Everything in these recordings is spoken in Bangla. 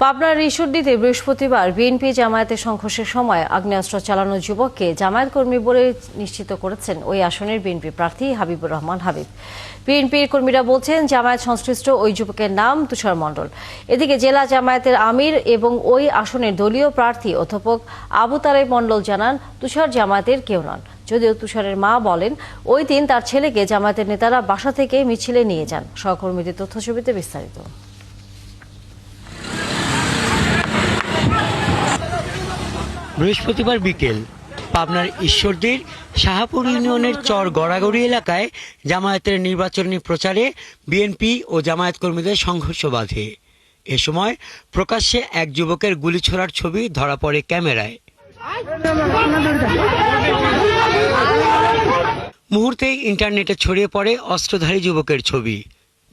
পাবনার ঈশ্বরদীতে বৃহস্পতিবার বিএনপি জামায়াতের সংঘর্ষের সময় আগ্নেয়াস্ত্র চালানো যুবককে জামায়াত কর্মী বলে নিশ্চিত করেছেন ওই আসনের বিএনপি প্রার্থী হাবিবুর রহমান হাবিব। বিএনপির কর্মীরা বলছেন জামায়াত সংশ্লিষ্ট ওই যুবকের নাম তুষার মণ্ডল। এদিকে জেলা জামায়াতের আমির এবং ওই আসনের দলীয় প্রার্থী অধ্যাপক আবু তালেব মণ্ডল জানান তুষার জামায়াতের কেউ নন। যদিও তুষারের মা বলেন ওই দিন তার ছেলেকে জামায়াতের নেতারা বাসা থেকে মিছিলে নিয়ে যান। সহকর্মীদের তথ্যছবিতে বিস্তারিত। বৃহস্পতিবার বিকেল পাবনার ঈশ্বরদীর শাহপুর ইউনিয়নের চর গড়াগড়ি এলাকায় জামায়াতের নির্বাচনী প্রচারে বিএনপি ও জামায়াত কর্মীদের সংঘর্ষ বাধে। এ সময় প্রকাশ্যে এক যুবকের গুলি ছোড়ার ছবি ধরা পড়ে ক্যামেরায়। মুহূর্তেই ইন্টারনেটে ছড়িয়ে পড়ে অস্ত্রধারী যুবকের ছবি।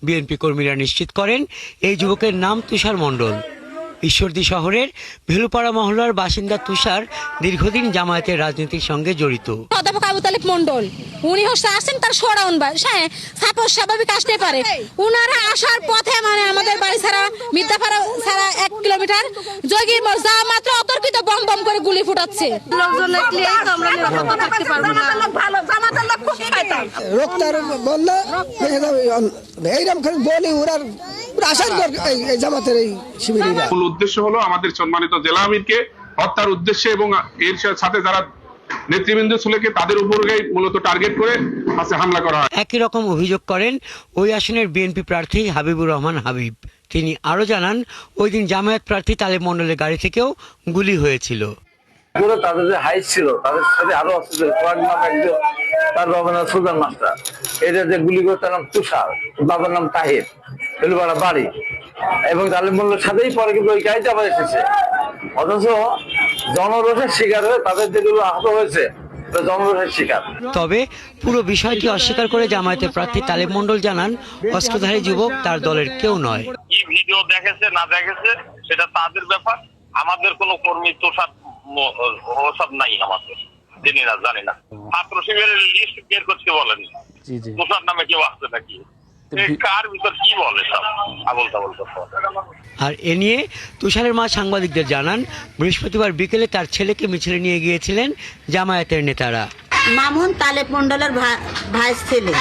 বিএনপি কর্মীরা নিশ্চিত করেন এই যুবকের নাম তুষার মণ্ডল। ঈশ্বরদী শহরের ভেলুপাড়া মহল্লার বাসিন্দা তুষার দীর্ঘদিন জামায়াতের রাজনীতির সঙ্গে জড়িত। অধ্যাপক আবু তালেব মণ্ডল উনি আসছেন তার সরাউন সাপোজ স্বাভাবিক আসতে পারে। উনারা আসার পথে আমাদের বাড়ি ছাড়া মিদ্যাপাড়া ছাড়া 1 কিলোমিটার জগির যা মাত্র অতর্কিত বম বম করে গুলি ফুটাচ্ছে। মূল উদ্দেশ্য হলো আমাদের সম্মানিত জেলা আমিরকে হত্যার উদ্দেশ্যে এবং এর সাথে যারা নেতৃবৃন্দ ছেলেকে তাদের উপরেই মূলত টার্গেট করে হামলা করা হয়। একই রকম অভিযোগ করেন ওই আসনের বিএনপি প্রার্থী হাবিবুর রহমান হাবিব। তিনি আরো জানান ওই দিন জামায়াত প্রার্থী তালেব মণ্ডলের গাড়ি থেকেও গুলি হয়েছিল। তাদের যে হাইট ছিল তাদের সাথে আরো তার বাবার নাম সুলতান মাস্টার, এটা যে গুলি করে তার নাম তুষার, বাবার নাম তাহির, ভেলুপাড়া বাড়ি, এবং তালেব মণ্ডলের সাথেই পরে কিন্তু ওই গাড়িতে আবার এসেছে। অথচ জনরোষের শিকার হয়ে তাদের যেগুলো আহত হয়েছে জনরোষের শিকার। তবে পুরো বিষয়টি অস্বীকার করে জামায়াতের প্রার্থী তালেব মণ্ডল জানান অস্ত্রধারী যুবক তার দলের কেউ নয়। কি ভিডিও দেখেছে না দেখেছে সেটা তাদের ব্যাপার, আমাদের কোনো কর্মী তোষার ওসব নাই, আমাদের জানি না ছাত্র শিবিরের লিস্ট বের করতে বলেন তোষার নামে কেউ আসছে নাকি, কার ভিতর কি বলে সব আবল তাবল। আর এ নিয়ে তুষারের মা সাংবাদিকদের জানান বৃহস্পতিবার বিকেলে তার ছেলেকে মিছিলে নিয়ে গিয়েছিলেন জামায়াতের নেতারা। মামুন তালেব মণ্ডলের ভাইস ছেলে,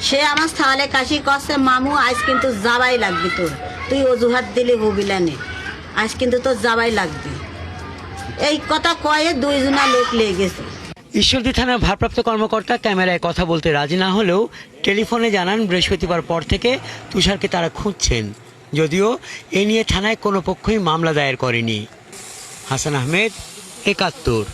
সে আমার সালে কাশি করছে, মামু আজ কিন্তু যাবাই লাগবে, তুই অজুহাত দিলে হবিলানে, আজ কিন্তু তোর যাবাই লাগবে, এই কথা কয়ে 2 জনা লোক লেগে গেছে। ঈশ্বরদী থানার ভারপ্রাপ্ত কর্মকর্তা ক্যামেরায় কথা বলতে রাজি না হলেও টেলিফোনে জানান বৃহস্পতিবার পর থেকে তুষারকে তারা খুঁজছেন, যদিও এ নিয়ে থানায় কোনো পক্ষই মামলা দায়ের করেনি। হাসান আহমেদ, ৭১।